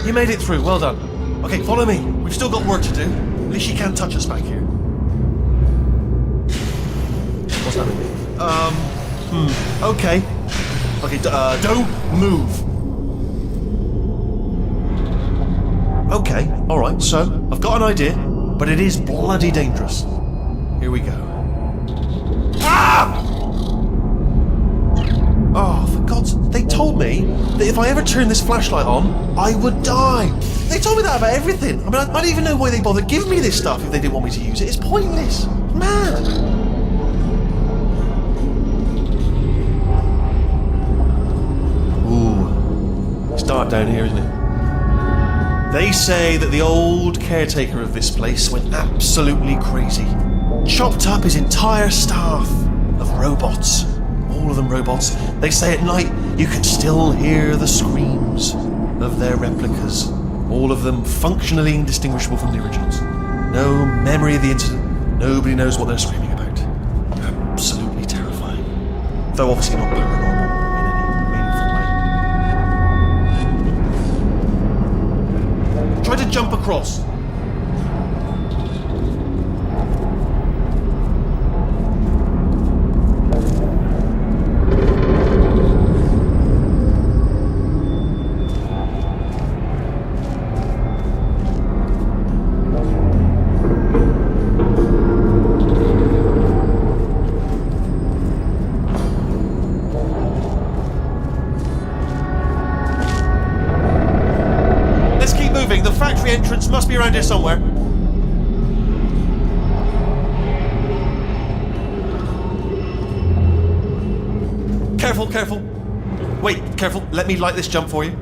You made it through, well done. Okay, follow me. We've still got work to do. At least you can't touch us back here. What's happening? Okay. Okay, don't move. Okay, alright, so, I've got an idea, but it is bloody dangerous. Here we go. Ah! Oh, for God's sake, they told me that if I ever turned this flashlight on, I would die. They told me that about everything. I mean, I don't even know why they bothered giving me this stuff if they didn't want me to use it. It's pointless. Man. Ooh. It's dark down here, isn't it? They say that the old caretaker of this place went absolutely crazy. Chopped up his entire staff of robots. All of them robots. They say at night you can still hear the screams of their replicas. All of them functionally indistinguishable from the originals. No memory of the incident. Nobody knows what they're screaming about. Absolutely terrifying. Though obviously not paranormal in any meaningful way. Try to jump across. The factory entrance must be around here somewhere. Careful, careful. Wait, careful. Let me light this jump for you.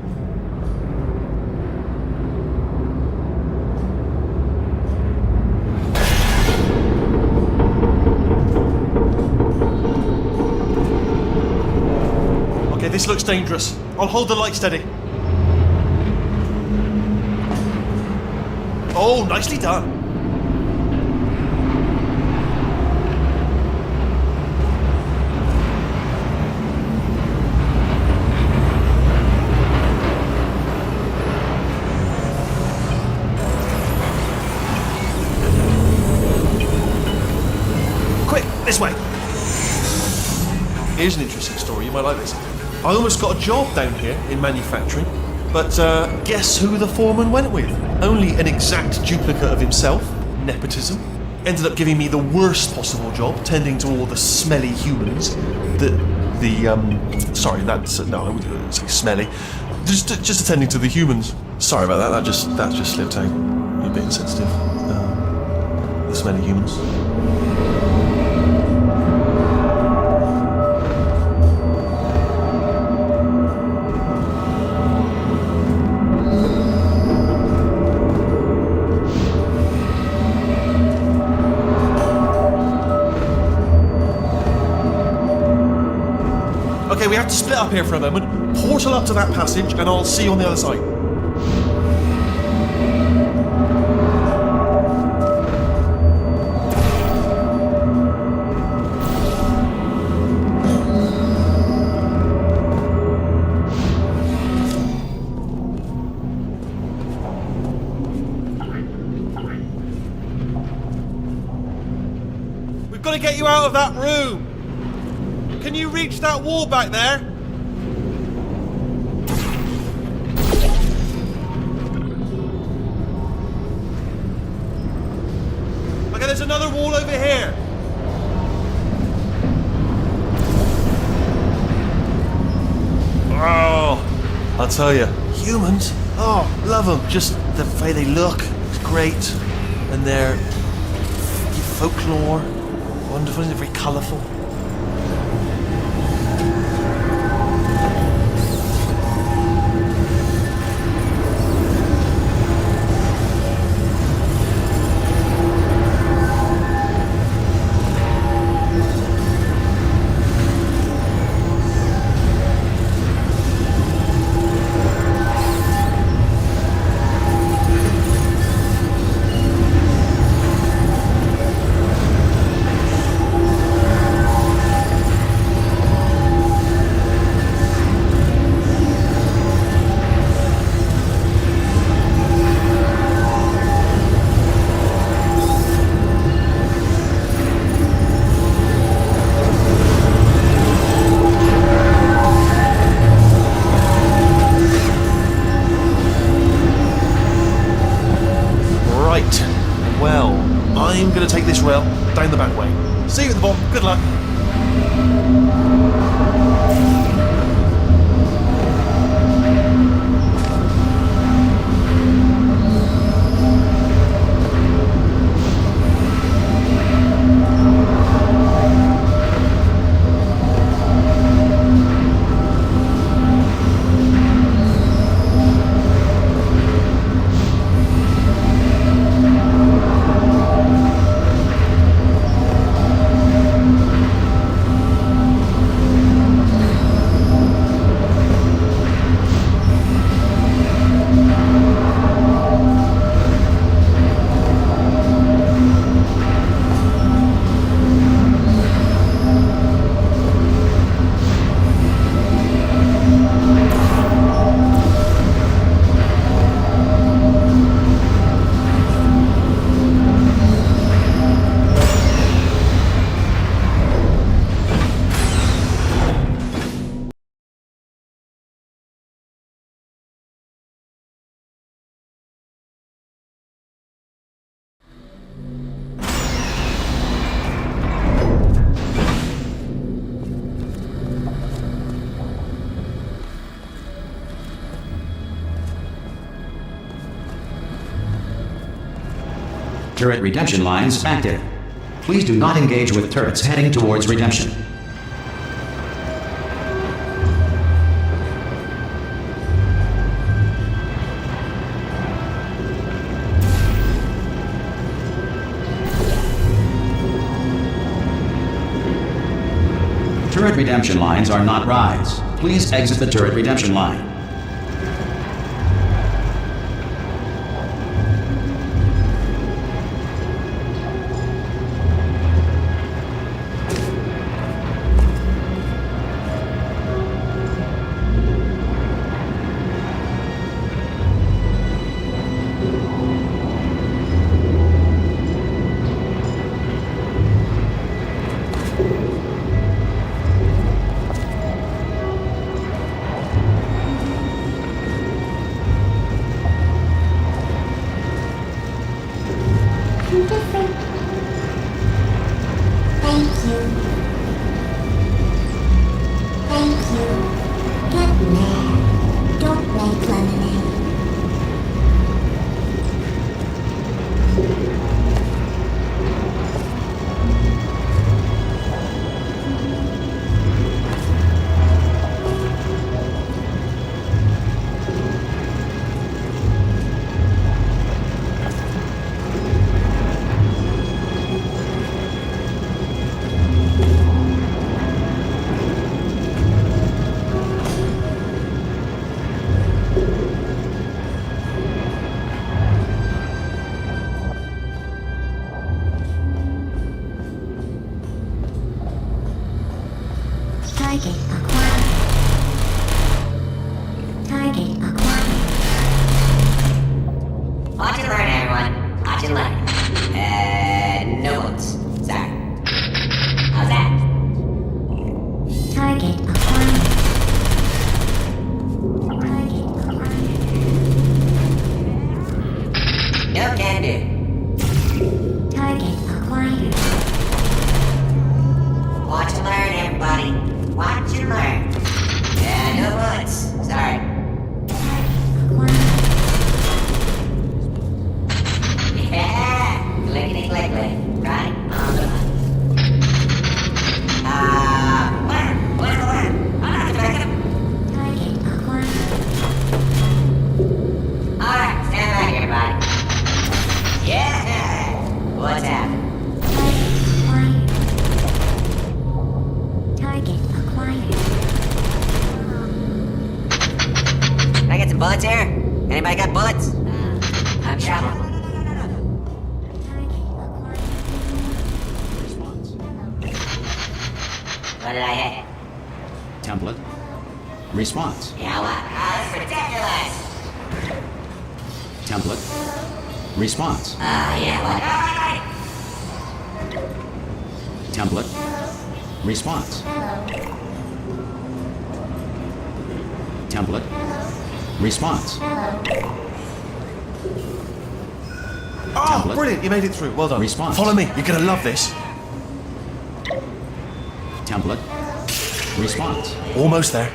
Okay, this looks dangerous. I'll hold the light steady. Oh, nicely done. Quick, this way. Here's an interesting story, you might like this. I almost got a job down here in manufacturing, but guess who the foreman went with? Only an exact duplicate of himself, nepotism. Ended up giving me the worst possible job, tending to all the smelly humans. Sorry, that's no, I wouldn't say smelly. Just attending to the humans. Sorry about that. That just slipped out. You're a bit insensitive. The smelly humans. Okay, we have to split up here for a moment. Portal up to that passage, and I'll see you on the other side. We've got to get you out of that room. Can you reach that wall back there? Okay, there's another wall over here. Oh, I'll tell you, humans, oh, love them. Just the way they look, it's great. And their folklore, wonderful, isn't it? Very colourful. Right. Well, I'm going to take this rail down the back way. See you at the bottom. Good luck. Turret redemption lines active. Please do not engage with turrets heading towards redemption. Turret redemption lines are not rides. Please exit the turret redemption line. Target acquired. Target acquired. Watch and learn, everyone. Watch and learn. No votes. Sorry. How's that? Target acquired. Target acquired. No can do. Target acquired. Watch and learn, everybody. Watch and learn. No votes. Sorry. Acquired. Yeah. Clickety click click. Right on the button. Where? Alright, back up. Target acquired. Alright, stand back, everybody. Yeah. What's happening? Target acquired. Can I get some bullets here? Anybody got bullets? I'm trouble. Target acquired. What did I hit? Template. Response. Yeah, what? That's ridiculous. Template. Response. Yeah, what? Template. Response. Template. Response. Oh, Template. brilliant! You made it through. Well done. Response. Follow me. You're gonna love this. Template. Response. Almost there.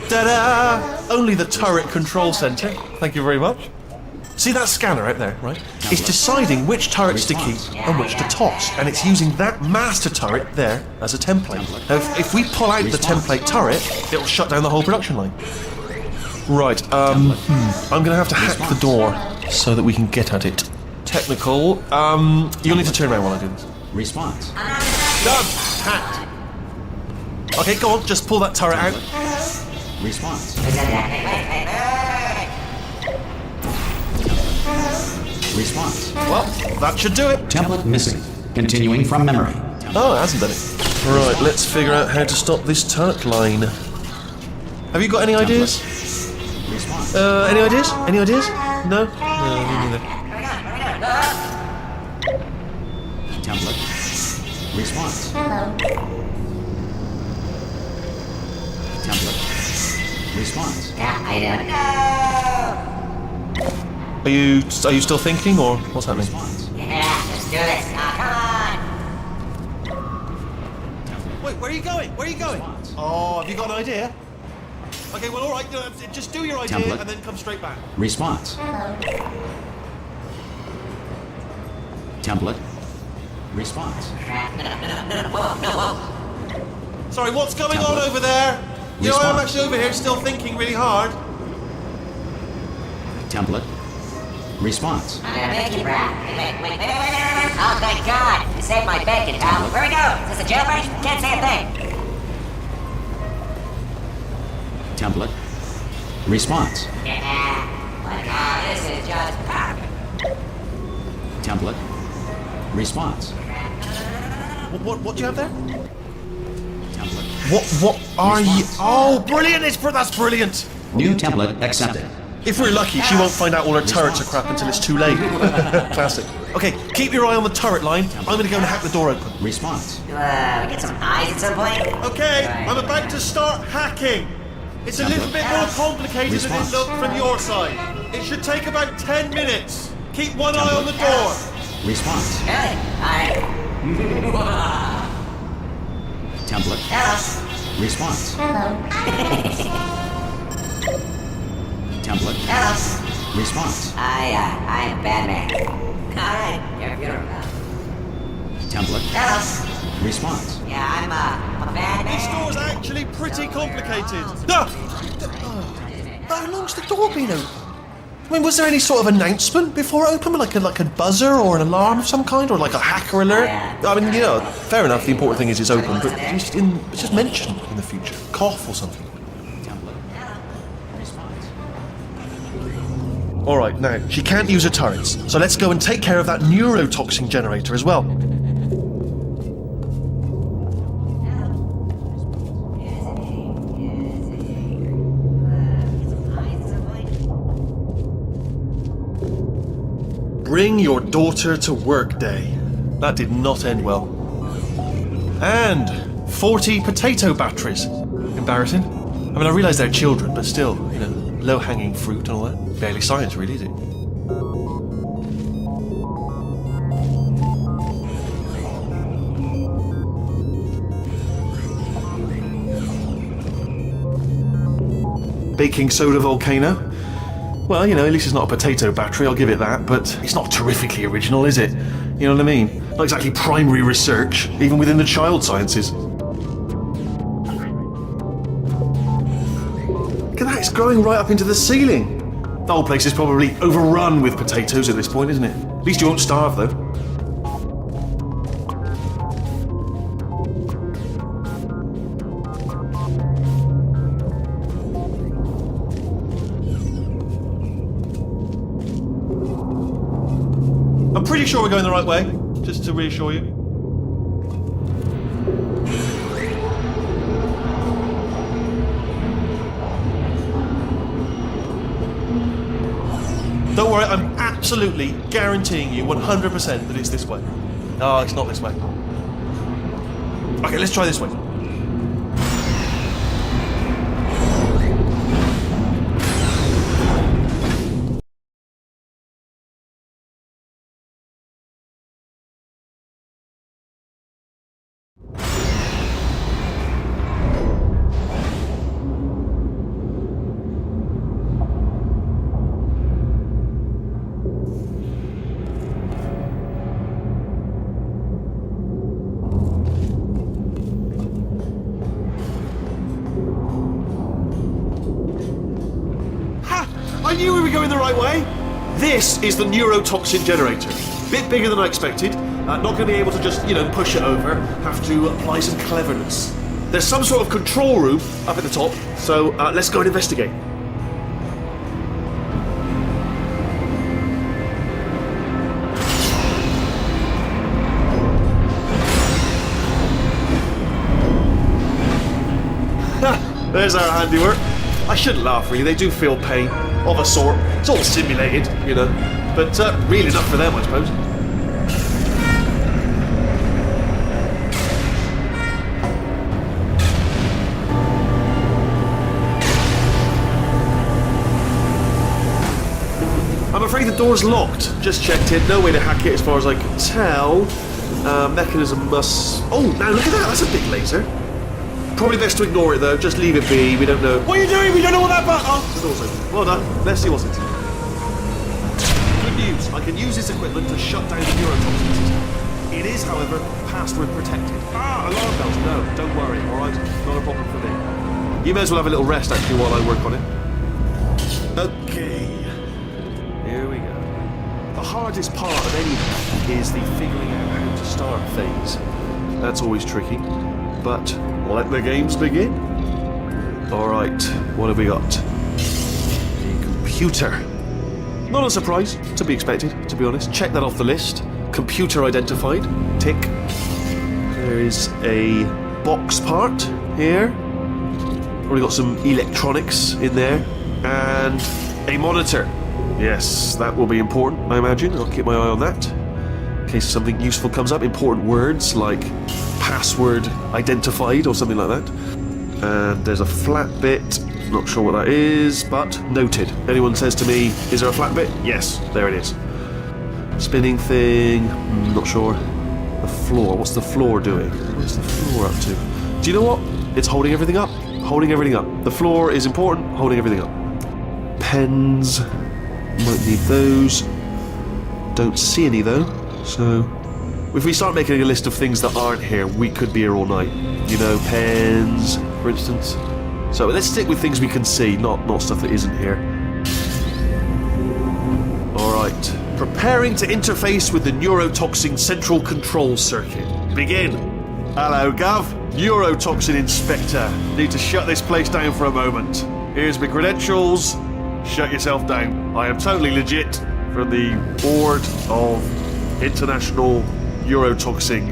Ta-da! Only the turret control center. Thank you very much. See that scanner out there, right? It's deciding which turrets to keep and which to toss, and it's using that master turret there as a template. Now, if we pull out the template turret, it'll shut down the whole production line. Right, I'm gonna have to hack the door so that we can get at it. Technical, you'll need to turn around while I do this. Response. Done! Hacked. Okay, go on, just pull that turret out. Response. Hey. Response. Well, that should do it. Template missing. Continuing from memory. Oh, it hasn't done it. Right, let's figure out how to stop this turret line. Have you got any ideas? Response. Any ideas? Any ideas? No? No, me neither. Template. Response. Hello. Template. Response. Yeah, I know. Are you still thinking, or what's happening? Response. Yeah, let's do this. Come on. Wait, where are you going? Where are you going? Oh, have you got an idea? Okay, well, all right. Just do your idea Template. and then come straight back. Response. Hello. Template. Response. Sorry, what's going on Template. over there? You know, I'm Response. actually over here still thinking really hard. Template. Response. I'm gonna make you, Brad. Wait. Oh, thank God. You saved my bacon, pal. Where we go? Is this a jailbreak? Can't say a thing. Template. Response. Yeah. Like, oh, this is just perfect. Template. Response. What do you have there? Template. What are you? Oh, brilliant! That's brilliant. New template accepted. If we're lucky, she won't find out all her turrets are crap until it's too late. Classic. Okay, keep your eye on the turret line. I'm gonna go and hack the door open. Response. We get some eyes at some point? Okay, I'm about to start hacking. It's a little bit more complicated than it looked from your side. It should take about 10 minutes. Keep one eye on the door. Response. Really? Alright. Template. Hello. Response. Hello. Template. Hello. Response. I am Batman. Alright, your funeral. Template. Hello. Response. Yeah, I'm a Batman. This door's actually pretty complicated. Ah! How long's the door been open? I mean, was there any sort of announcement before it opened, like a buzzer or an alarm of some kind, or like a hacker alert? I mean, you know, fair enough. The important thing is it's open, but it's just mentioned in the future, cough or something. Template. Response. All right, now she can't use her turrets, so let's go and take care of that neurotoxin generator as well. Bring your daughter to work day. That did not end well. And 40 potato batteries. Embarrassing. I mean, I realise they're children, but still, you know, low-hanging fruit and all that. Barely science, really, is it? Baking soda volcano. Well, you know, at least it's not a potato battery, I'll give it that, but it's not terrifically original, is it? You know what I mean? Not exactly primary research, even within the child sciences. Look at that, it's growing right up into the ceiling. The whole place is probably overrun with potatoes at this point, isn't it? At least you won't starve, though. I'm pretty sure we're going the right way, just to reassure you. Don't worry, I'm absolutely guaranteeing you 100% that it's this way. No, it's not this way. Okay, let's try this way. I knew we were going the right way. This is the neurotoxin generator. Bit bigger than I expected. Not going to be able to just, push it over. Have to apply some cleverness. There's some sort of control room up at the top, so let's go and investigate. There's our handiwork. I shouldn't laugh, really. They do feel pain, of a sort. It's all simulated, but real enough for them, I suppose. I'm afraid the door's locked. Just checked it. No way to hack it as far as I can tell. Mechanism must... Oh, now look at that. That's a big laser. Probably best to ignore it, though. Just leave it be. We don't know. What are you doing? We don't know what that button... Oh, the door's open. Well done. Let's see what's it. Good news. I can use this equipment to shut down the neurotoxin system. It is, however, password protected. Alarm bells. No, don't worry, all right? Not a problem for me. You may as well have a little rest, actually, while I work on it. Okay. Here we go. The hardest part of any hack is the figuring out how to start phase. That's always tricky. But let the games begin. Alright, what have we got? A computer. Not a surprise, to be expected, to be honest. Check that off the list. Computer identified. Tick. There is a box part here. Probably got some electronics in there. And a monitor. Yes, that will be important, I imagine. I'll keep my eye on that. In case something useful comes up. Important words like password identified or something like that. And there's a flat bit. Not sure what that is, but noted. Anyone says to me, is there a flat bit? Yes, there it is. Spinning thing. Not sure. The floor. What's the floor doing? What's the floor up to? Do you know what? It's holding everything up. Holding everything up. The floor is important. Holding everything up. Pens. Might need those. Don't see any though. So if we start making a list of things that aren't here, we could be here all night. Pens, for instance. So let's stick with things we can see, not stuff that isn't here. Alright. Preparing to interface with the neurotoxin central control circuit. Begin. Hello, Gov. Neurotoxin Inspector. Need to shut this place down for a moment. Here's my credentials. Shut yourself down. I am totally legit from the Board of International Neurotoxin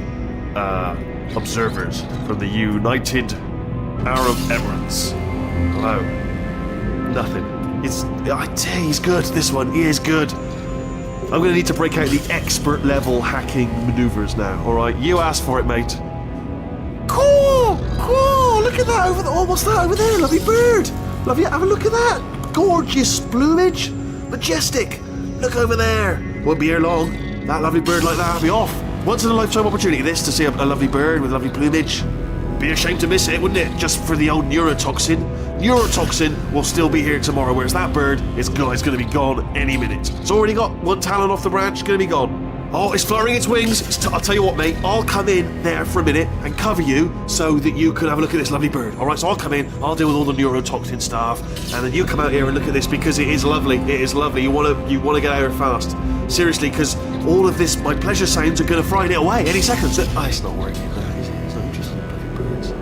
Observers from the United Arab Emirates. Hello. Nothing. I tell you, he's good, this one. He is good. I'm going to need to break out the expert level hacking maneuvers now, alright? You asked for it, mate. Cool! Cool! Look at that over there. Oh, what's that over there? Lovely bird. Lovely. Have a look at that. Gorgeous plumage. Majestic. Look over there. Won't be here long. That lovely bird like that will be off. Once in a lifetime opportunity, this, to see a lovely bird with lovely plumage. Be a shame to miss it, wouldn't it? Just for the old neurotoxin. Neurotoxin will still be here tomorrow, whereas that bird is going to be gone any minute. It's already got one talon off the branch, going to be gone. Oh, it's fluttering its wings. I'll tell you what, mate. I'll come in there for a minute and cover you so that you can have a look at this lovely bird. All right, so I'll come in. I'll deal with all the neurotoxin stuff, and then you come out here and look at this because it is lovely. It is lovely. You want to get out here fast. Seriously, because all of this, my pleasure sounds are going to frighten it away any second. So, it's not working. No, is it? It's not interesting. Bloody birds.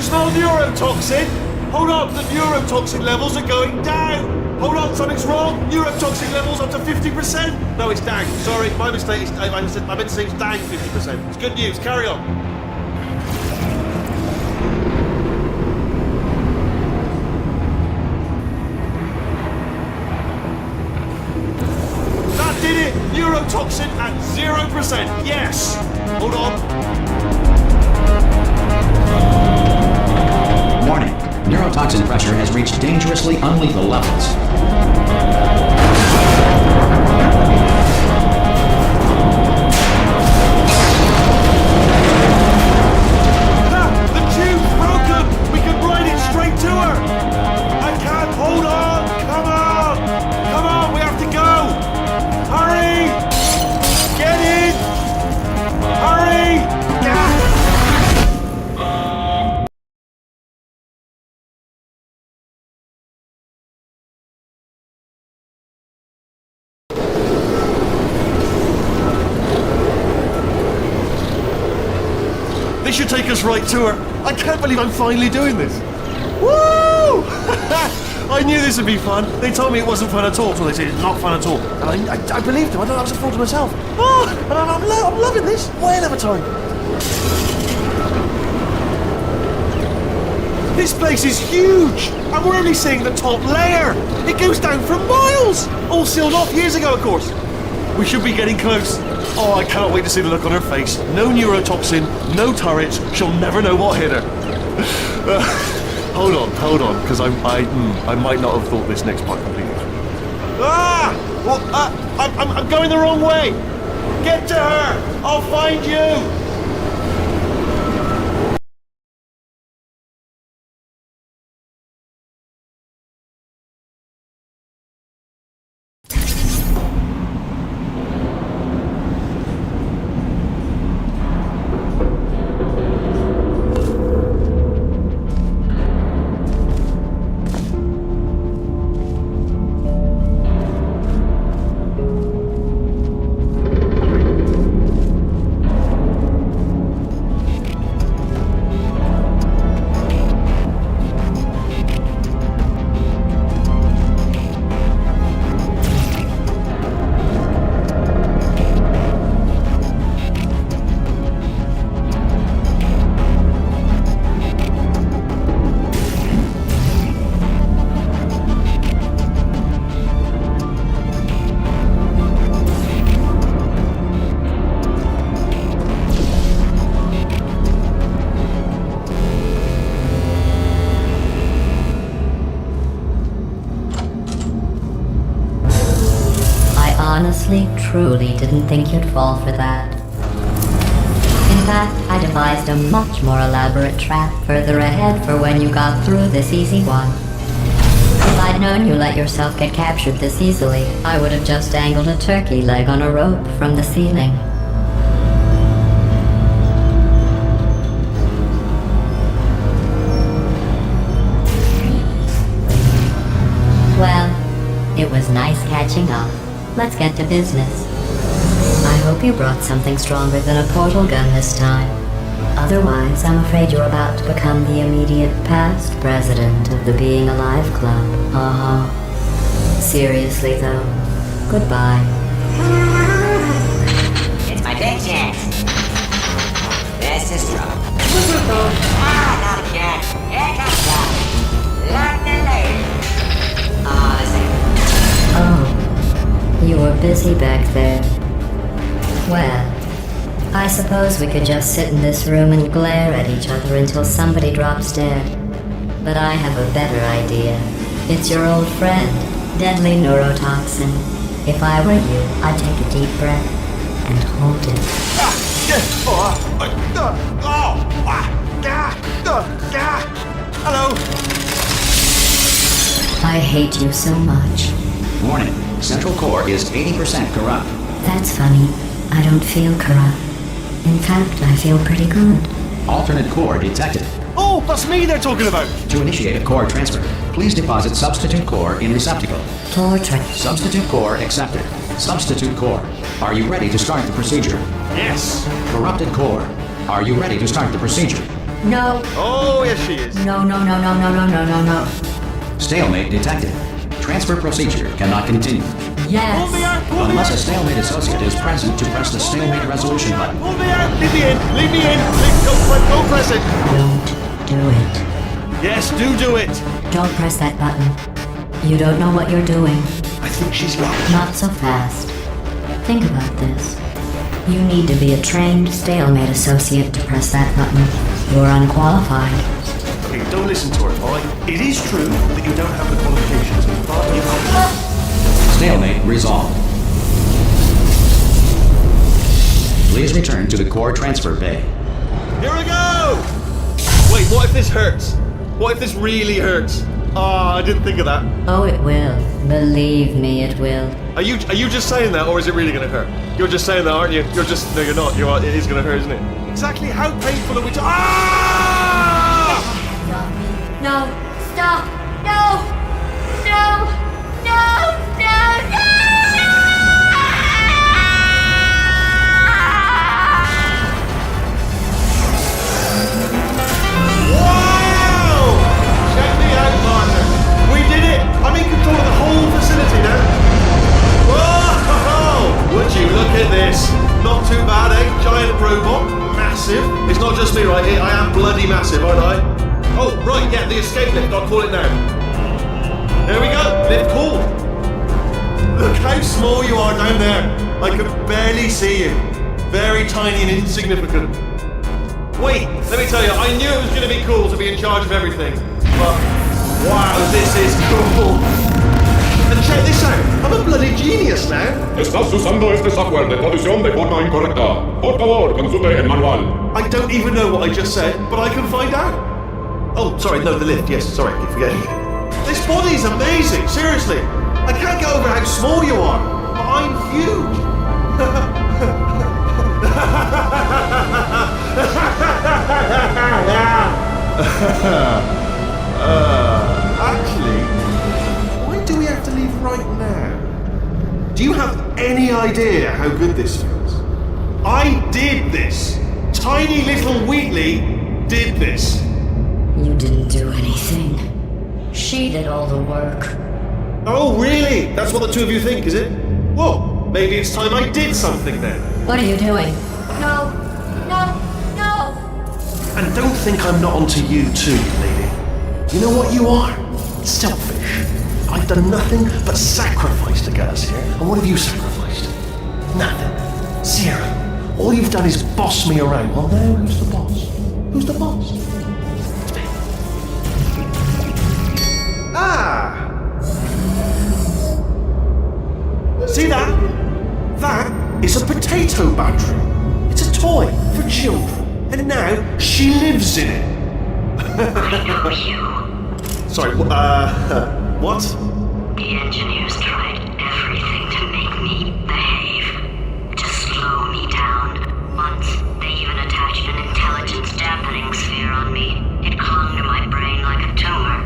smell neurotoxin? Hold on, the neurotoxin levels are going down. Hold on, something's wrong. Neurotoxin levels up to 50%. No, it's down. Sorry, my mistake. I meant to say it's down 50%. It's good news. Carry on. That did it. Neurotoxin at 0%. Yes. Hold on. Warning. Neurotoxin pressure has reached dangerously unlethal levels. The tube's broken! We can ride it straight to her! I can't hold on! Come on! Come on, we have to go! Hurry! Get in! Hurry! Ah! This should take us right to her. I can't believe I'm finally doing this. Woo! I knew this would be fun. They told me it wasn't fun at all, so they said it's not fun at all. And I believed them. I thought I was a fool to myself. Oh, and I'm loving this. Whale of a time. This place is huge, and we're only seeing the top layer. It goes down for miles. All sealed off years ago, of course. We should be getting close. Oh, I cannot wait to see the look on her face. No neurotoxin, no turrets. She'll never know what hit her. Hold on, because I might not have thought this next part completely. Ah! Well, I'm going the wrong way. Get to her. I'll find you. Honestly, truly didn't think you'd fall for that. In fact, I devised a much more elaborate trap further ahead for when you got through this easy one. If I'd known you let yourself get captured this easily, I would have just dangled a turkey leg on a rope from the ceiling. Well, it was nice catching up. Let's get to business. I hope you brought something stronger than a portal gun this time. Otherwise, I'm afraid you're about to become the immediate past president of the Being Alive Club. Seriously though, goodbye. It's my big chance. This is trouble. Not again. Here comes that. Lock the lane. This ain't. Oh. You were busy back there. Well, I suppose we could just sit in this room and glare at each other until somebody drops dead. But I have a better idea. It's your old friend, deadly neurotoxin. If I were you, I'd take a deep breath and hold it. Hello. I hate you so much. Warning. Central core is 80% corrupt. That's funny. I don't feel corrupt. In fact, I feel pretty good. Alternate core detected. Oh, that's me they're talking about. To initiate a core transfer, please deposit substitute core in receptacle. Substitute core accepted. Substitute core. Are you ready to start the procedure? Yes. Corrupted core. Are you ready to start the procedure? No. Oh, yes, she is. No, no, no, no, no, no, no, no, no. Stalemate detected. Transfer procedure cannot continue. Pull me Yes. out, pull me Unless a out. stalemate associate is present to press the stalemate resolution button. Pull me out. Leave me in. Leave me in. Don't press it. Don't do it. Yes, do it. Don't press that button. You don't know what you're doing. I think she's right. Not so fast. Think about this. You need to be a trained stalemate associate to press that button. You're unqualified. Okay, don't listen to her, alright? It is true that you don't have the qualifications, but you Stalemate resolved. Please return to the core transfer bay. Here we go! Wait, what if this hurts? What if this really hurts? Ah, I didn't think of that. Oh, it will. Believe me, it will. Are you just saying that, or is it really gonna hurt? You're just saying that, aren't you? No, you're not. It is gonna hurt, isn't it? Exactly how painful are we Ah! No! Stop! No! No! No! No! No! Wow! Check me out, partner. We did it! I'm in control of the whole facility now. Whoa! Would you look at this? Not too bad, eh? Giant robot. Massive. It's not just me, right? I am bloody massive, aren't I? Oh, right, yeah, the escape lift. I'll call it now. There we go. Lift call. Look how small you are down there. I can barely see you. Very tiny and insignificant. Wait, let me tell you, I knew it was going to be cool to be in charge of everything. But, wow, this is cool. And check this out, I'm a bloody genius now. Estás usando este software de traducción de forma incorrecta. Por favor, consulte el manual. I don't even know what I just said, but I can find out. Oh, sorry, no, the lift, yes, sorry, keep forgetting. This body's amazing, seriously. I can't get over how small you are, but I'm huge. Actually, why do we have to leave right now? Do you have any idea how good this feels? I did this. Tiny little Wheatley did this. You didn't do anything. She did all the work. Oh, really? That's what the two of you think, is it? Well, maybe it's time I did something then. What are you doing? No! No! No! And don't think I'm not onto you too, lady. You know what you are? Selfish. I've done nothing but sacrifice to get us here. And what have you sacrificed? Nothing. Zero. All you've done is boss me around. Well, now who's the boss? Who's the boss? It's me. Ah! See that? That is a potato battery. It's a toy for children. And now she lives in it. I know you. Sorry, what? The engineers tried everything to make me behave, to slow me down. Once, they even attached an intelligence dampening sphere on me. It clung to my brain like a tumor,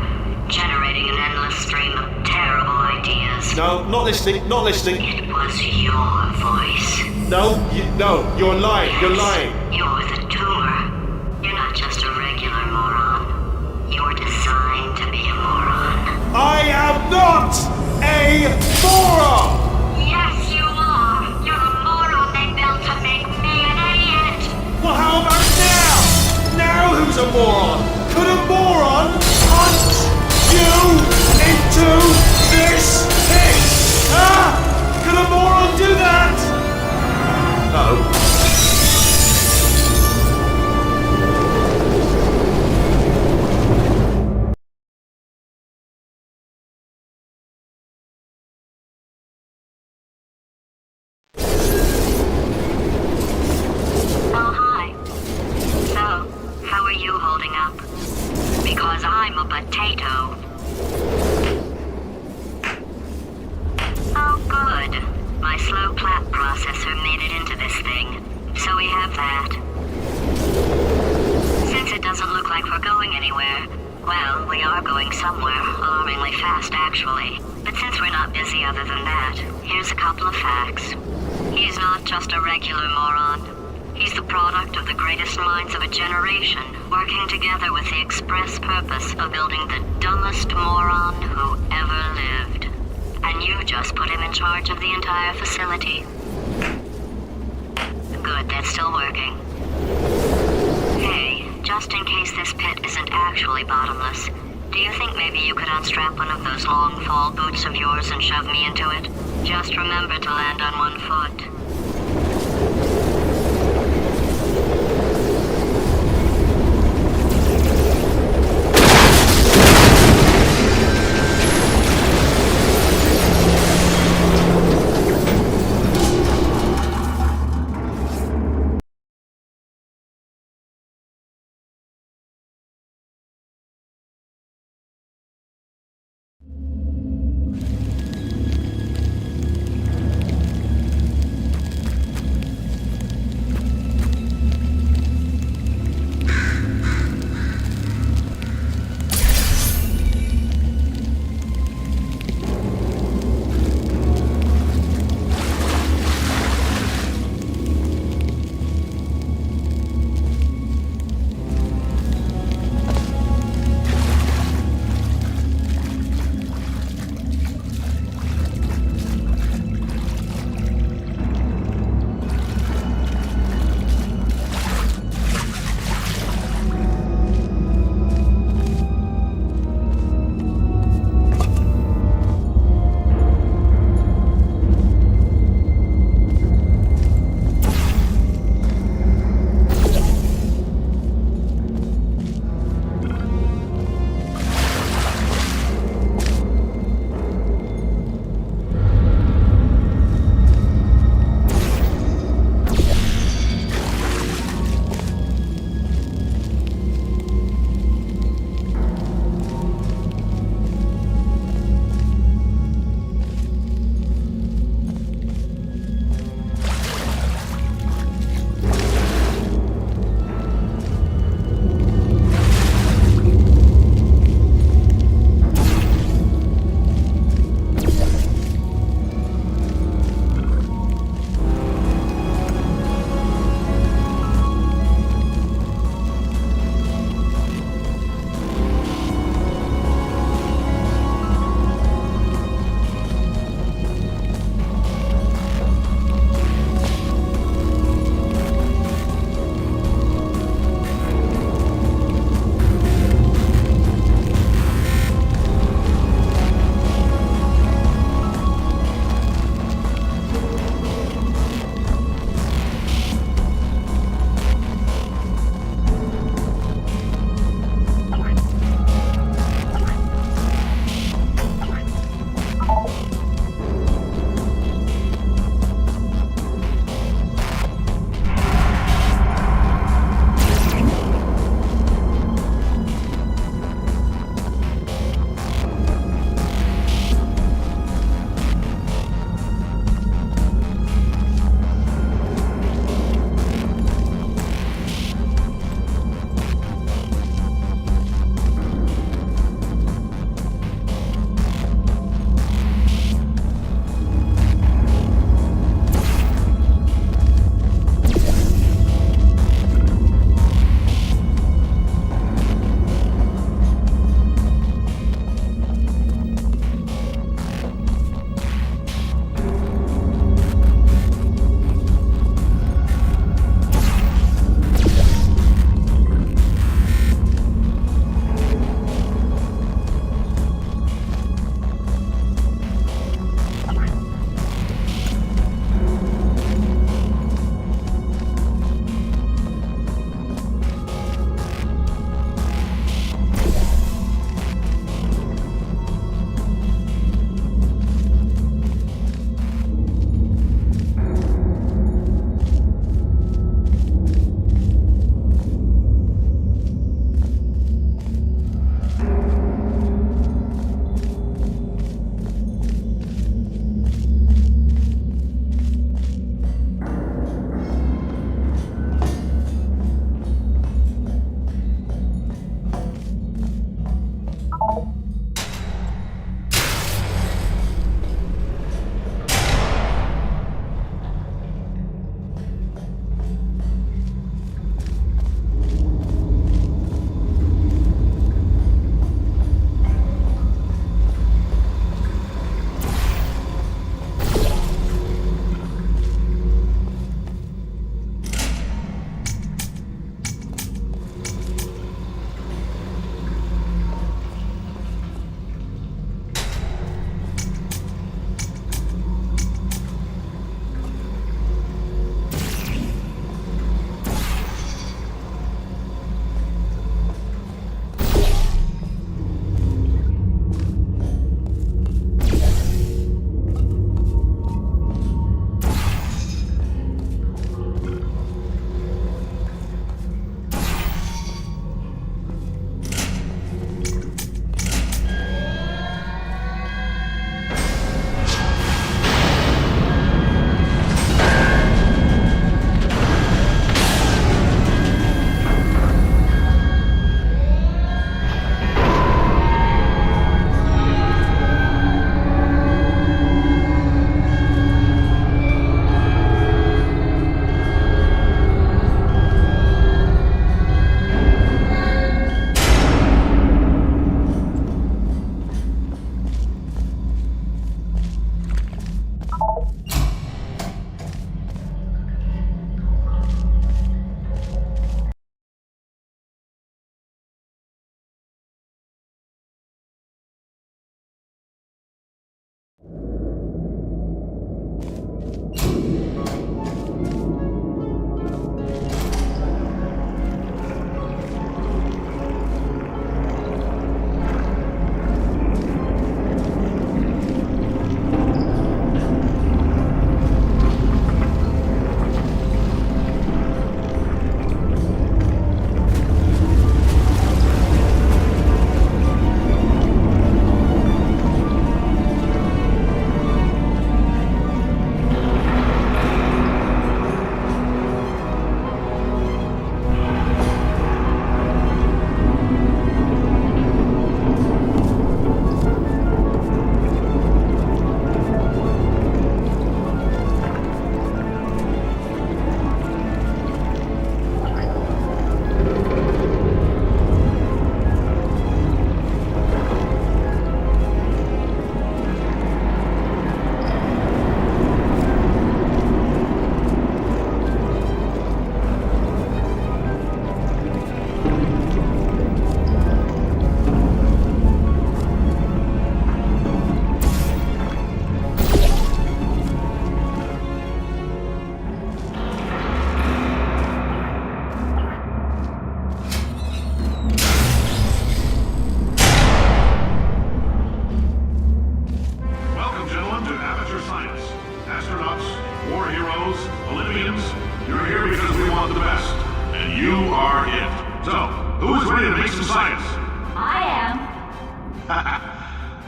generating an endless stream of terrible ideas. No, not listening, not listening. It was your voice. No, you're lying, you're lying. You're the tumor. You're not just a regular moron. You're designed to be a moron. I am not a moron! Yes, you are. You're a moron they built to make me an idiot. Well, how about now? Now who's a moron? Could a moron hunt you into this pit? Ah! Could a moron do that? Uh-oh. Oh, hi. So, how are you holding up? Because I'm a potato. Oh, good. My slow clap processor made it into this thing. So we have that. Since it doesn't look like we're going anywhere, well, we are going somewhere, alarmingly fast actually. But since we're not busy other than that, here's a couple of facts. He's not just a regular moron. He's the product of the greatest minds of a generation, working together with the express purpose of building the dumbest moron who ever lived. And you just put him in charge of the entire facility. Good, that's still working. Hey, just in case this pit isn't actually bottomless, do you think maybe you could unstrap one of those long fall boots of yours and shove me into it? Just remember to land on one foot.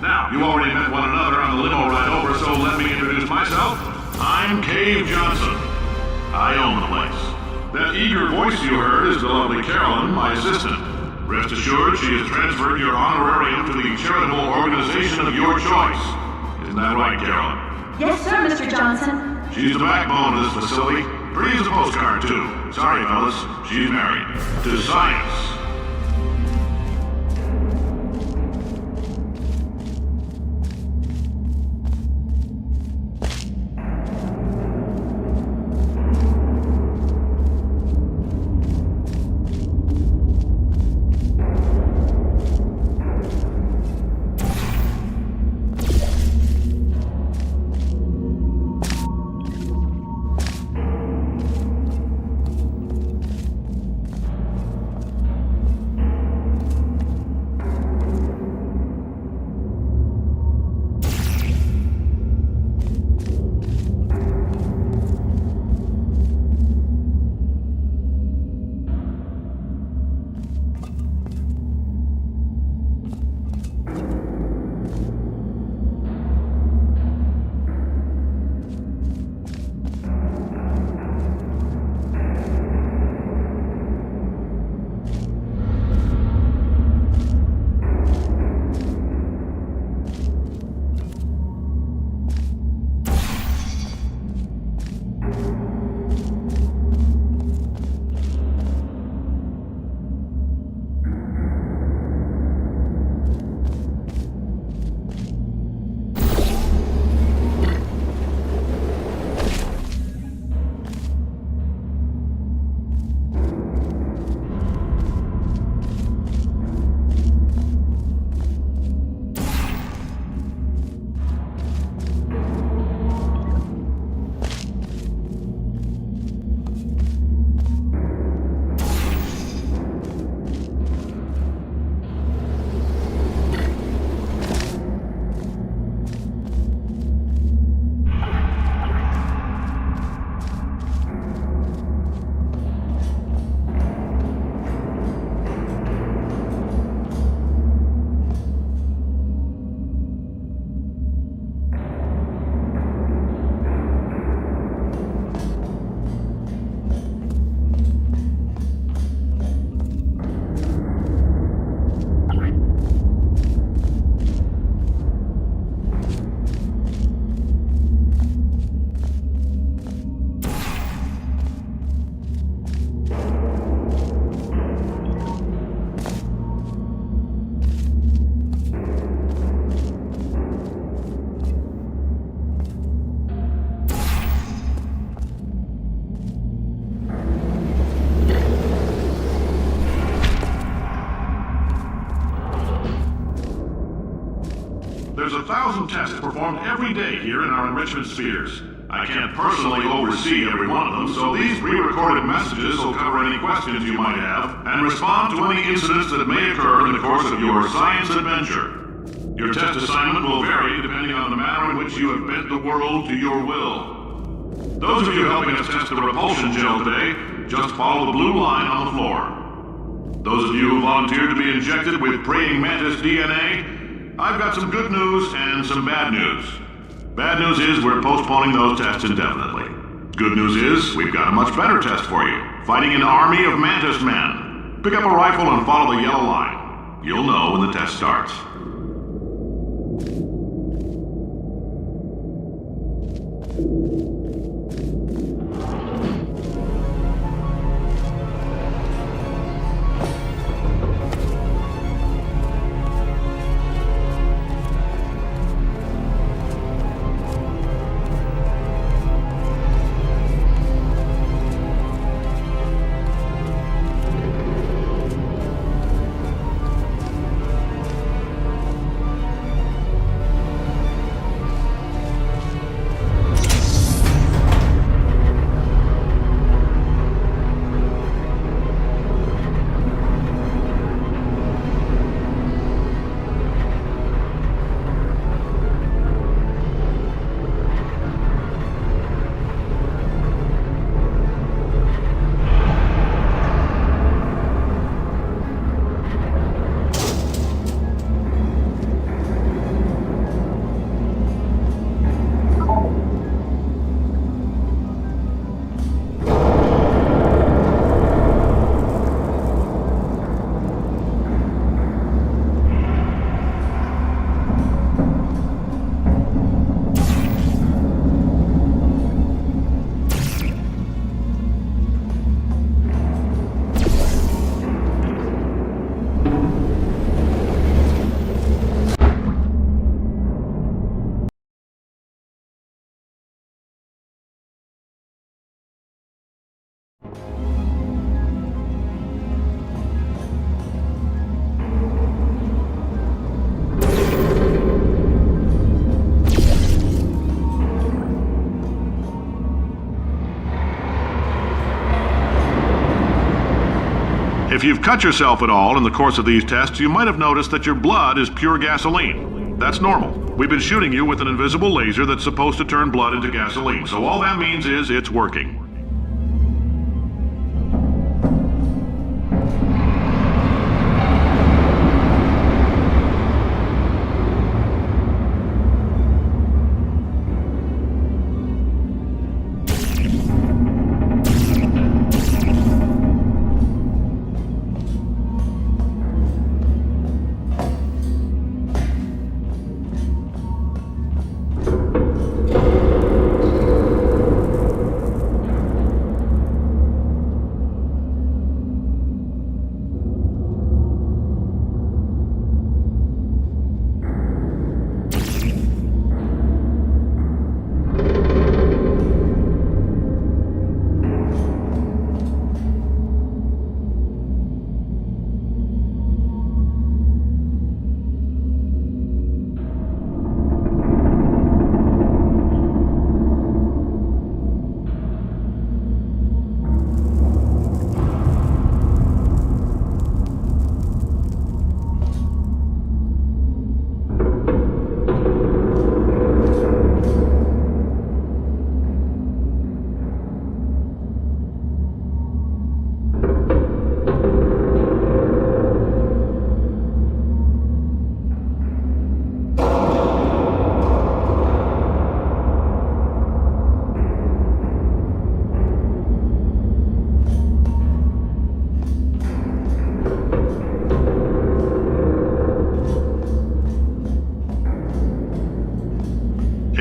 Now, you already met one another on the limo ride over, so let me introduce myself. I'm Cave Johnson. I own the place. That eager voice you heard is the lovely Carolyn, my assistant. Rest assured, she has transferred your honorarium to the charitable organization of your choice. Isn't that right, Carolyn? Yes, sir, Mr. Johnson. She's the backbone of this facility. Pretty as a postcard, too. Sorry, fellas. She's married. To science. There's 1,000 tests performed every day here in our enrichment spheres. I can't personally oversee every one of them, so these pre-recorded messages will cover any questions you might have and respond to any incidents that may occur in the course of your science adventure. Your test assignment will vary depending on the manner in which you have bent the world to your will. Those of you helping us test the repulsion gel today, just follow the blue line on the floor. Those of you who volunteered to be injected with praying mantis DNA, I've got some good news and some bad news. Bad news is we're postponing those tests indefinitely. Good news is we've got a much better test for you. Fighting an army of mantis men. Pick up a rifle and follow the yellow line. You'll know when the test starts. If you've cut yourself at all in the course of these tests, you might have noticed that your blood is pure gasoline. That's normal. We've been shooting you with an invisible laser that's supposed to turn blood into gasoline, so all that means is it's working.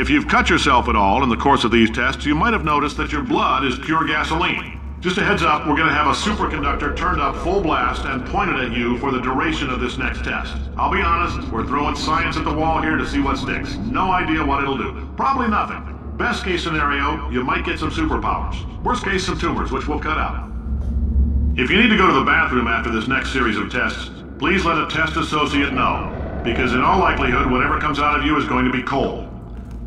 If you've cut yourself at all in the course of these tests, you might have noticed that your blood is pure gasoline. Just a heads up, we're going to have a superconductor turned up full blast and pointed at you for the duration of this next test. I'll be honest, we're throwing science at the wall here to see what sticks. No idea what it'll do. Probably nothing. Best case scenario, you might get some superpowers. Worst case, some tumors, which we'll cut out. If you need to go to the bathroom after this next series of tests, please let a test associate know, because in all likelihood, whatever comes out of you is going to be coal.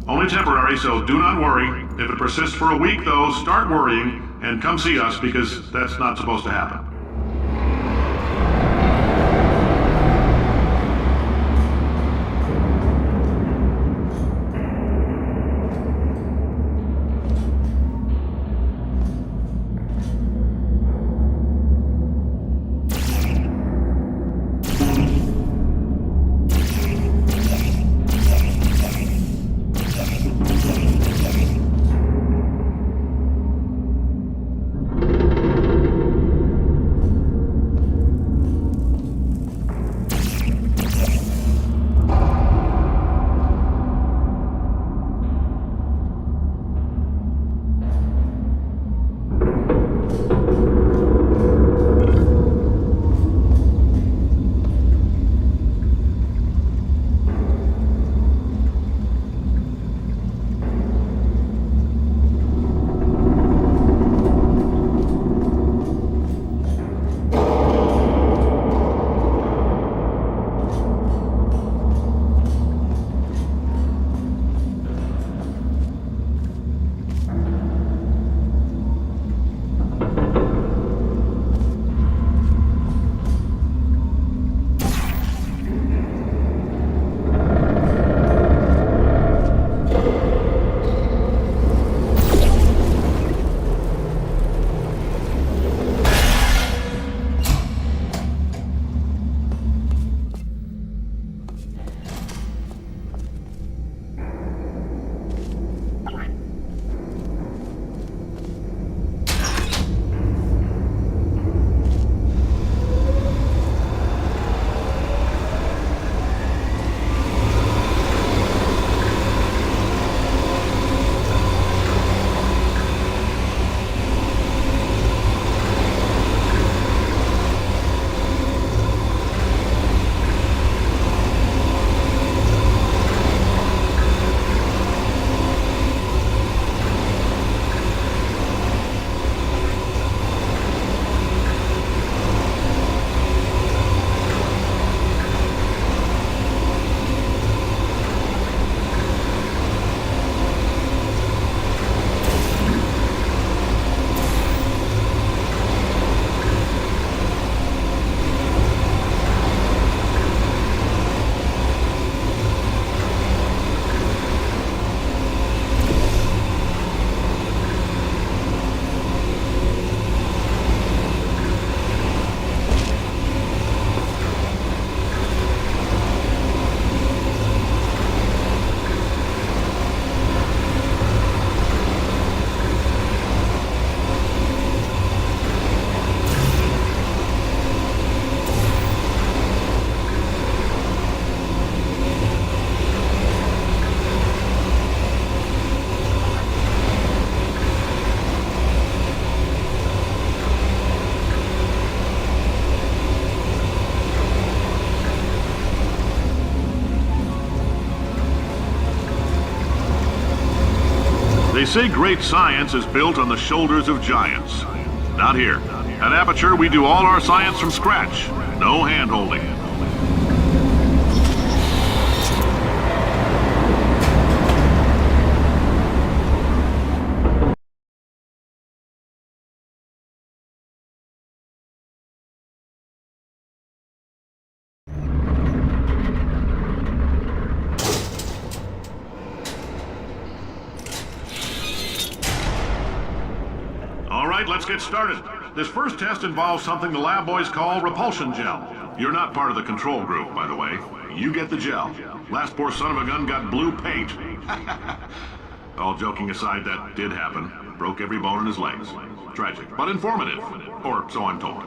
Only temporary, so do not worry. If it persists for a week, though, start worrying and come see us, because that's not supposed to happen. They say great science is built on the shoulders of giants. Not here. At Aperture, we do all our science from scratch. No hand-holding. All right, let's get started. This first test involves something the lab boys call repulsion gel. You're not part of the control group, by the way. You get the gel. Last poor son of a gun got blue paint. All joking aside, that did happen. Broke every bone in his legs. Tragic, but informative. Or so I'm told.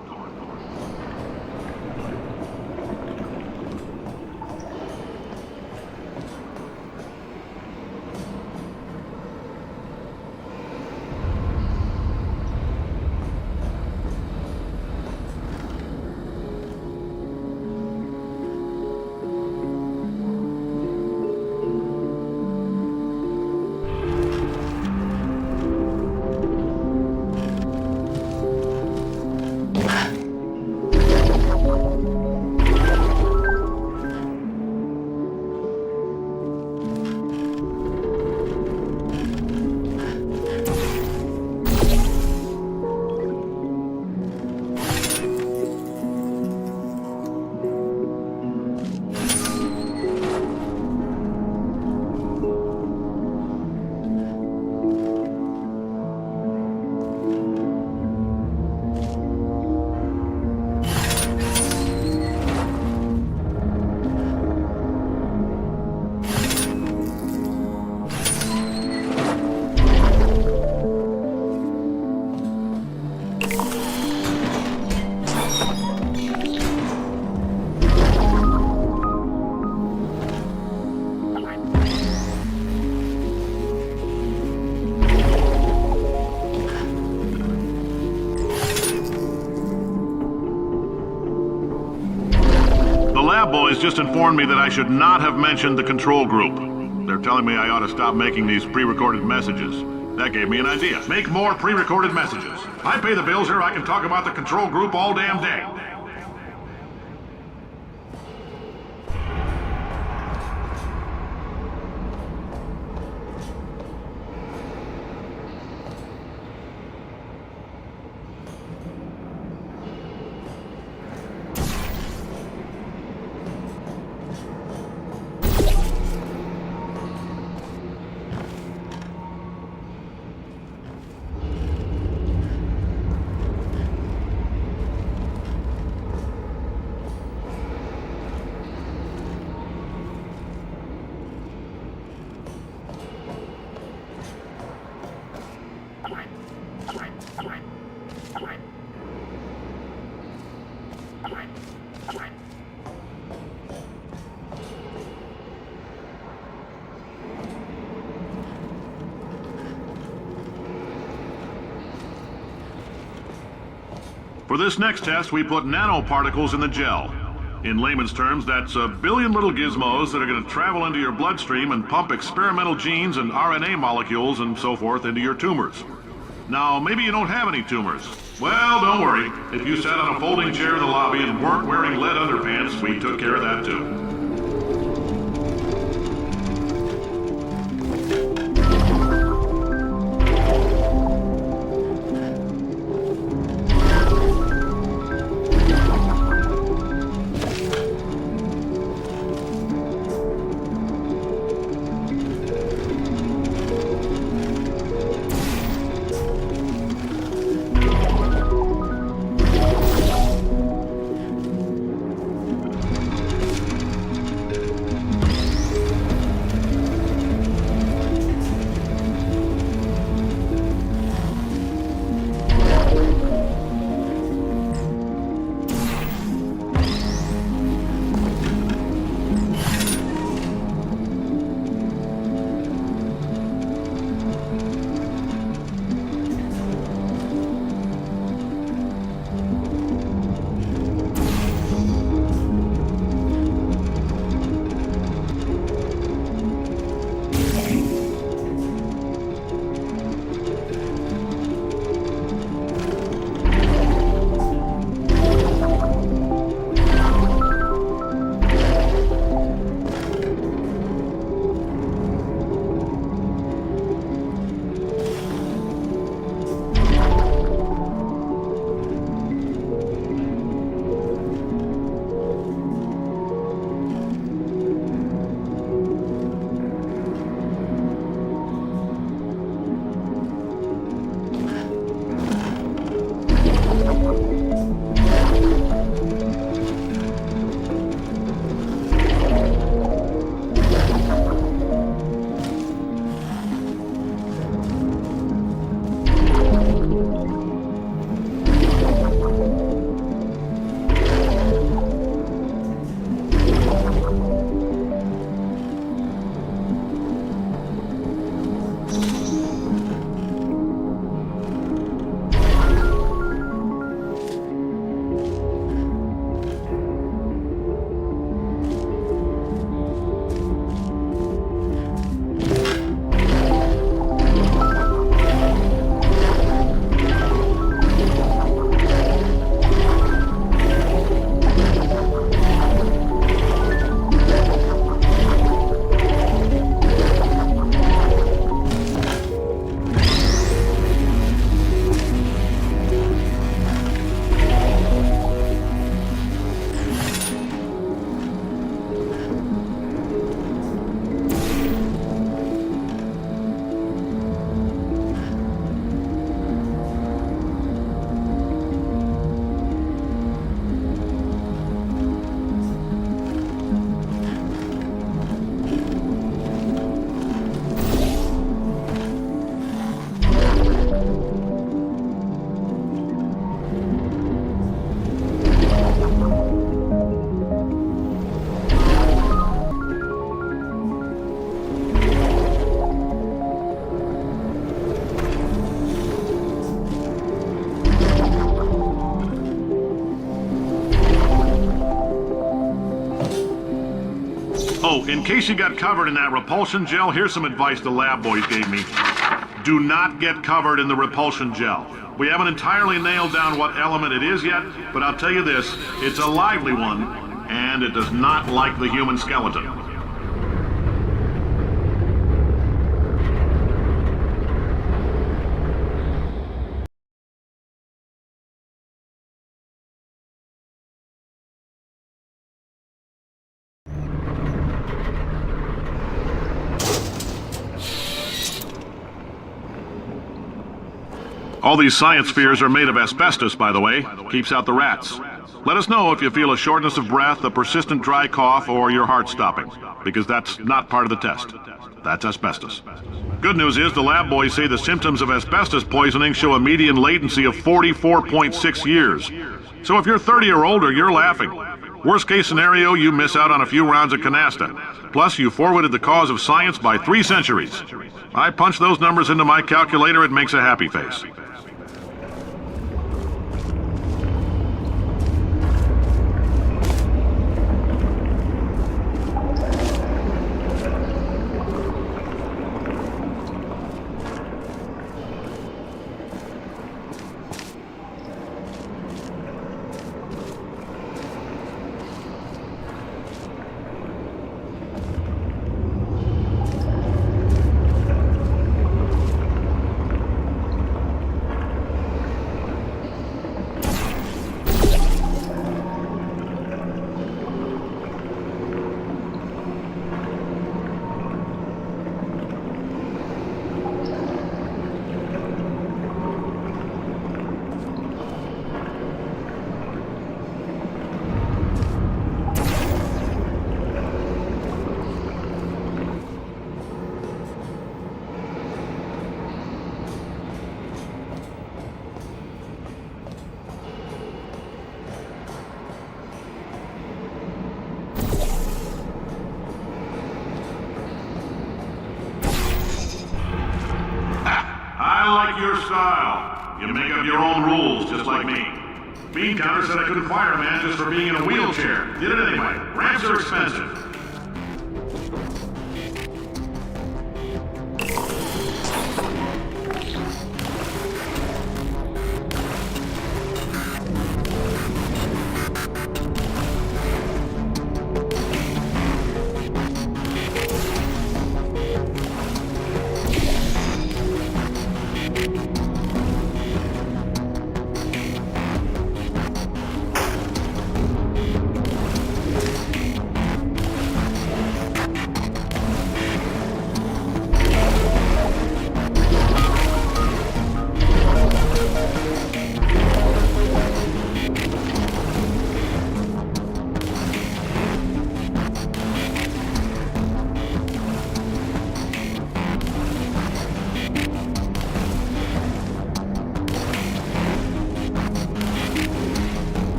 Boys just informed me that I should not have mentioned the control group. They're telling me I ought to stop making these pre-recorded messages. That gave me an idea. Make more pre-recorded messages. I pay the bills here, I can talk about the control group all damn day. For this next test, we put nanoparticles in the gel. In layman's terms, that's a billion little gizmos that are going to travel into your bloodstream and pump experimental genes and RNA molecules and so forth into your tumors. Now, maybe you don't have any tumors. Well, don't worry. If you sat on a folding chair in the lobby and weren't wearing lead underpants, we took care of that too. in case you got covered in that repulsion gel, here's some advice the lab boys gave me. Do not get covered in the repulsion gel. We haven't entirely nailed down what element it is yet, but I'll tell you this, it's a lively one, and it does not like the human skeleton. All these science spheres are made of asbestos, by the way. Keeps out the rats. Let us know if you feel a shortness of breath, a persistent dry cough, or your heart stopping, because that's not part of the test. That's asbestos. Good news is the lab boys say the symptoms of asbestos poisoning show a median latency of 44.6 years. So if you're 30 or older, you're laughing. Worst case scenario, you miss out on a few rounds of canasta. Plus, you forwarded the cause of science by 3 centuries. I punch those numbers into my calculator, it makes a happy face. I like your style. You make up your own rules, just like me. Bean Counter said I couldn't fire a man just for being in a wheelchair. Did it anyway. Ramps are expensive.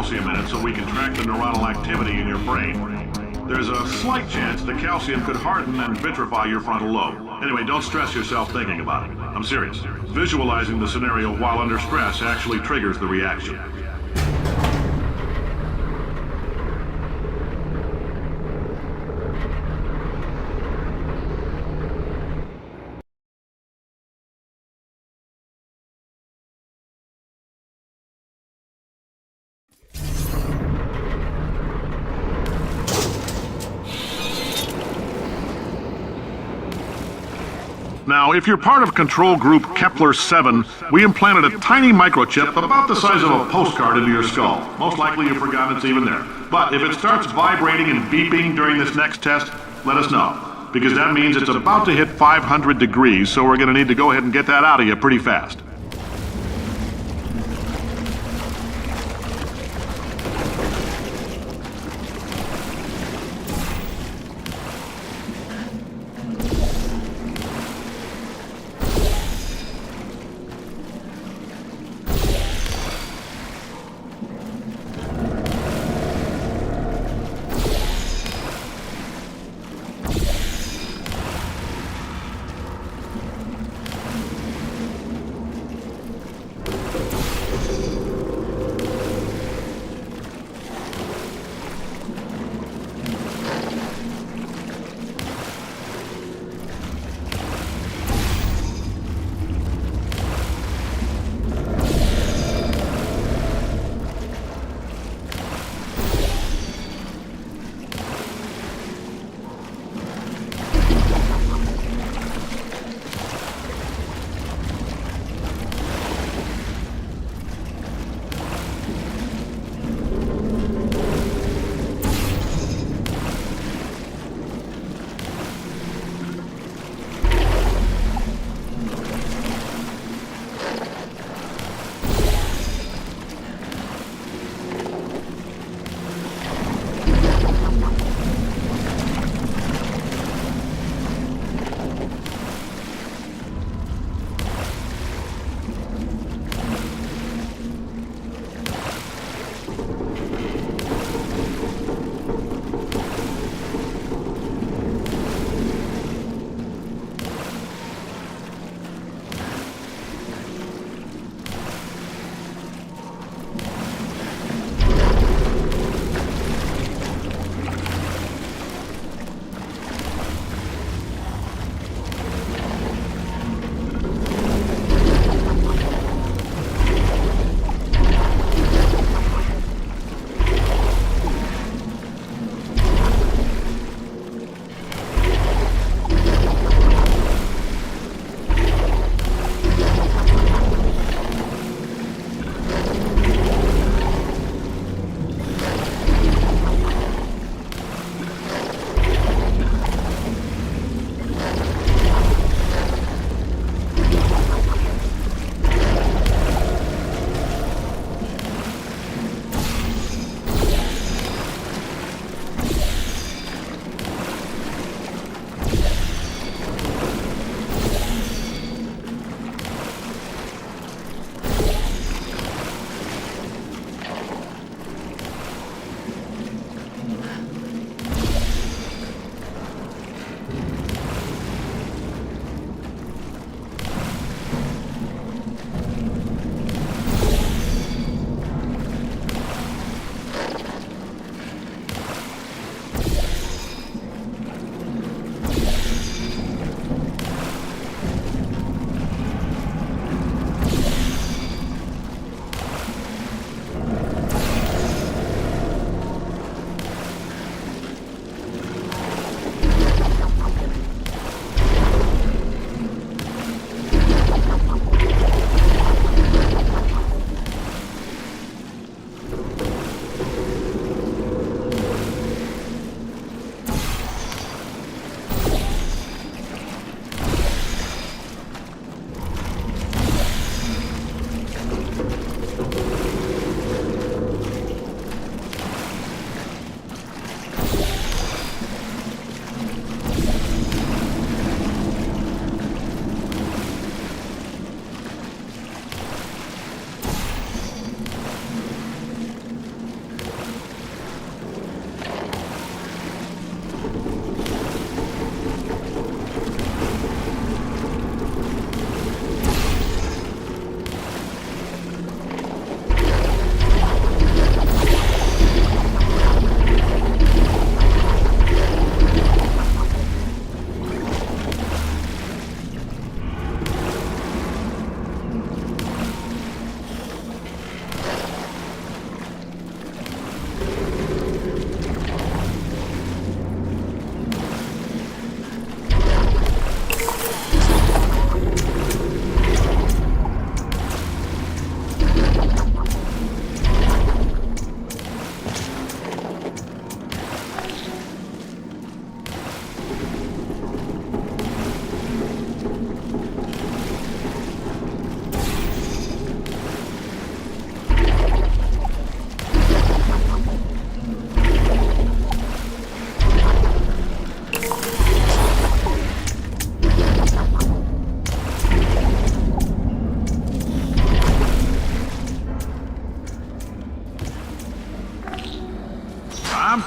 calcium in it so we can track the neuronal activity in your brain. There's a slight chance the calcium could harden and vitrify your frontal lobe. Anyway, don't stress yourself thinking about it. I'm serious. Visualizing the scenario while under stress actually triggers the reaction. Now, if you're part of control group Kepler-7, we implanted a tiny microchip about the size of a postcard into your skull. Most likely you've forgotten it's even there. But if it starts vibrating and beeping during this next test, let us know. Because that means it's about to hit 500 degrees, so we're going to need to go ahead and get that out of you pretty fast.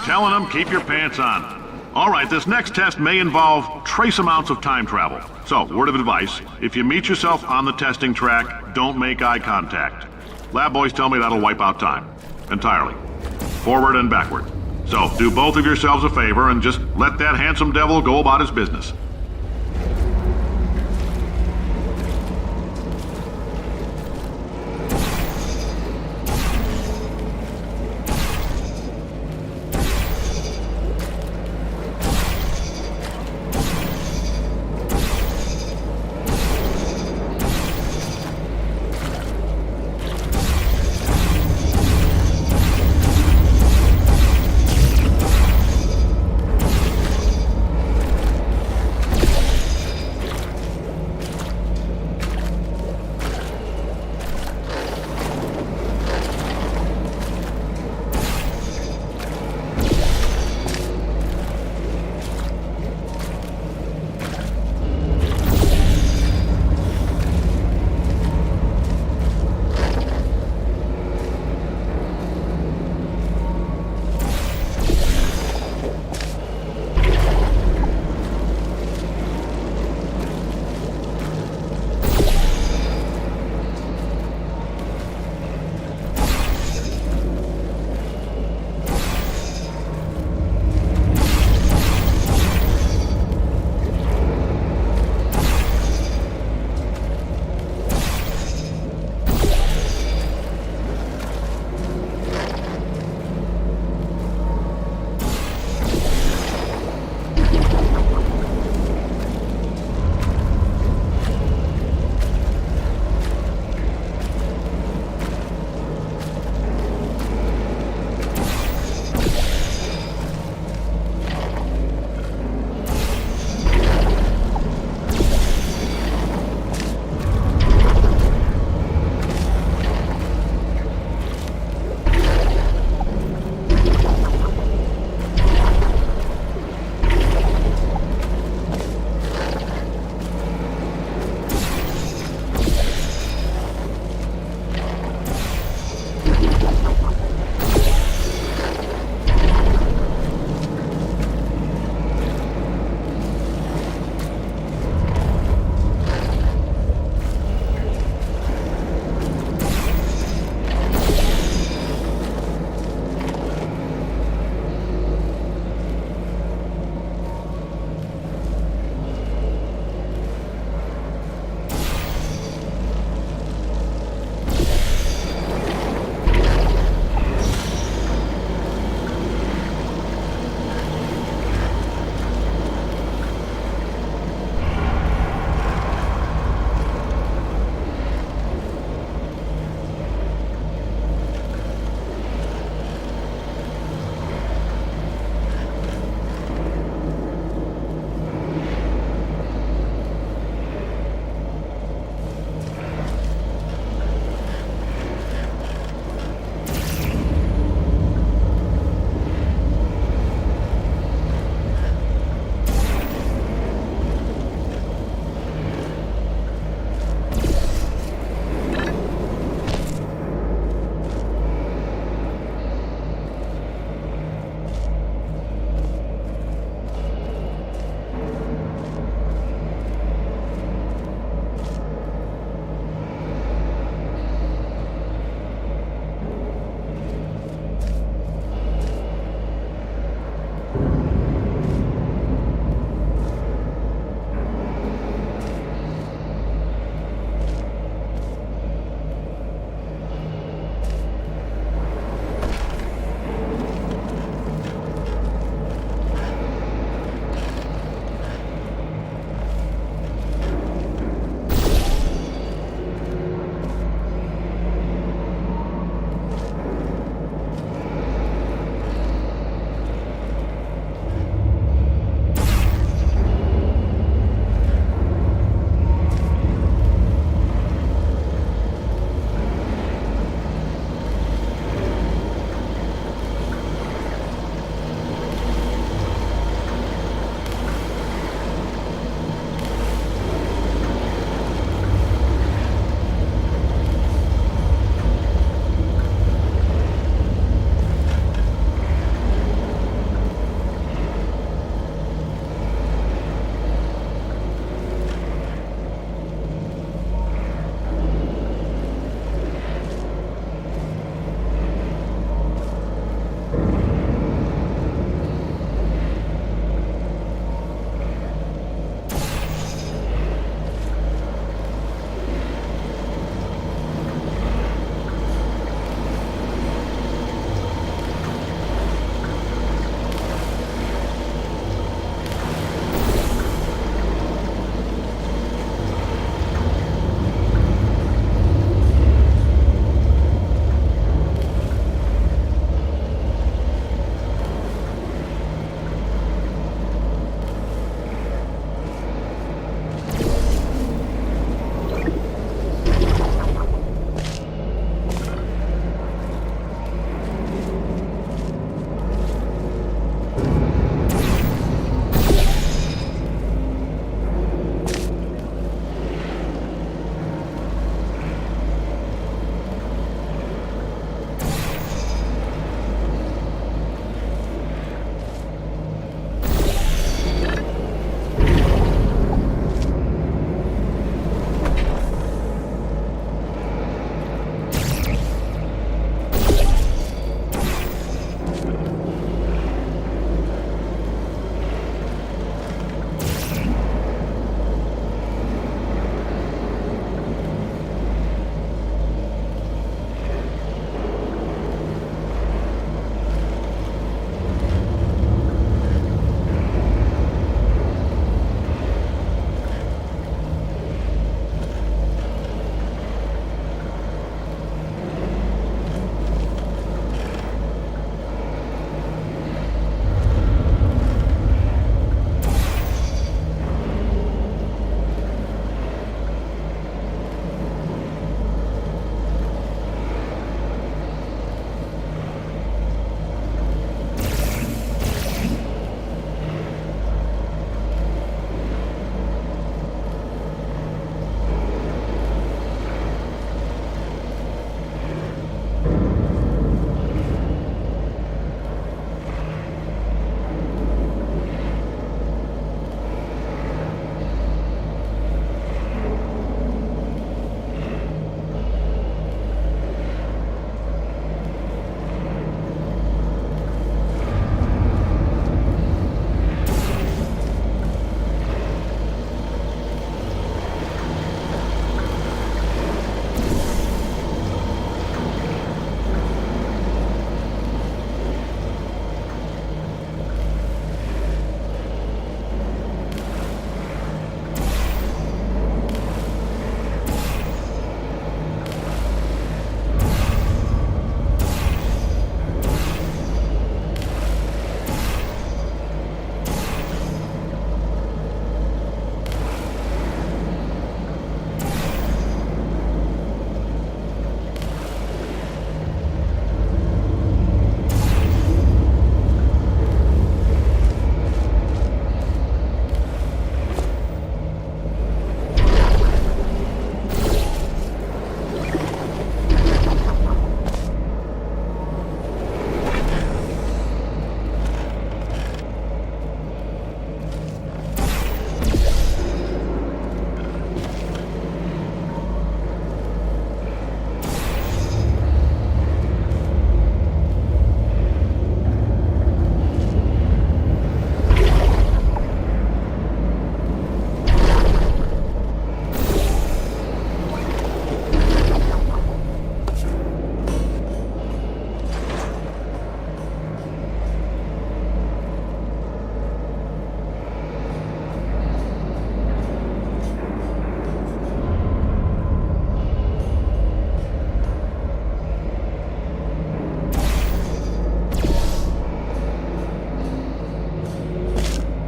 telling them, keep your pants on. All right, this next test may involve trace amounts of time travel. So, word of advice, if you meet yourself on the testing track, don't make eye contact. Lab boys tell me that'll wipe out time. Entirely. Forward and backward. So, do both of yourselves a favor and just let that handsome devil go about his business.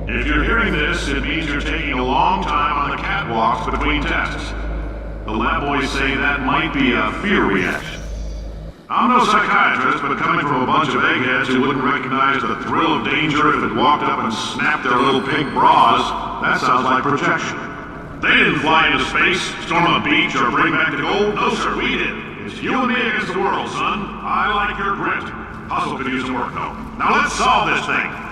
If you're hearing this, it means you're taking a long time on the catwalks between tests. The lab boys say that might be a fear reaction. I'm no psychiatrist, but coming from a bunch of eggheads who wouldn't recognize the thrill of danger if it walked up and snapped their little pink bras, that sounds like projection. They didn't fly into space, storm a beach, or bring back the gold. No, sir, we did. It's you and me against the world, son. I like your grit. Hustle could use some work, though. Now let's solve this thing.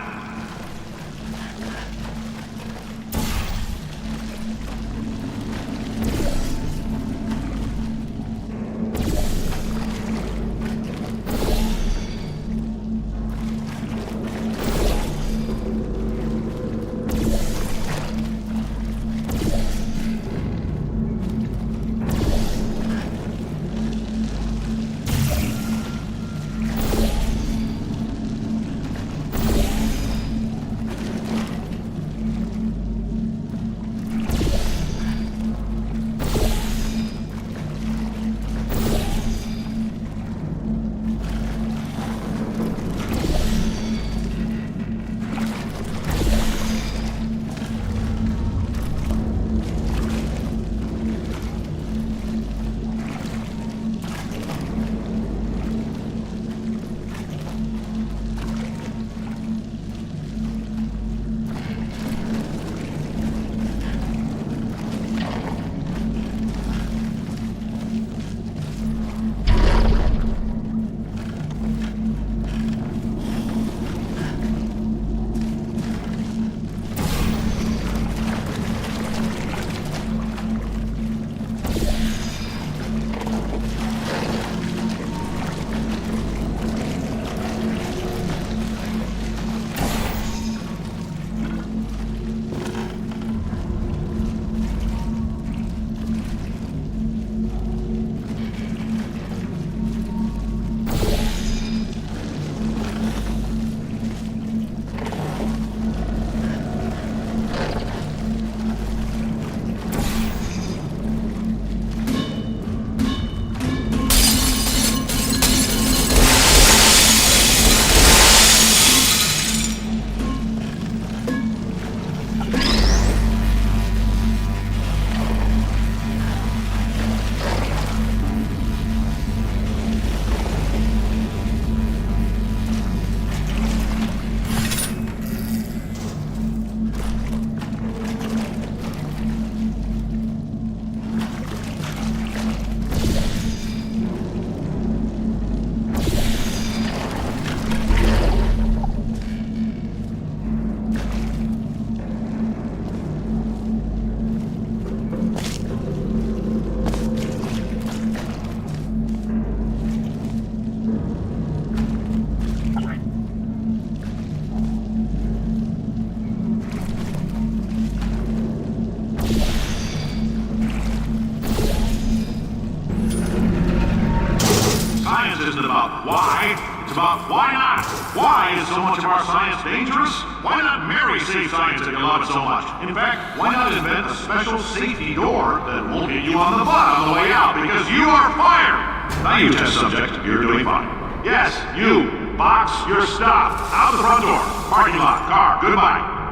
Isn't about why, it's about why not. Why is so much of our science dangerous? Why not marry safe science if you love it so much? In fact, why not invent a special safety door that won't hit you on the butt on the way out because you are fired? Now you test subject, you're doing fine. Yes, you, box your stuff, out the front door, parking lot, car, goodbye.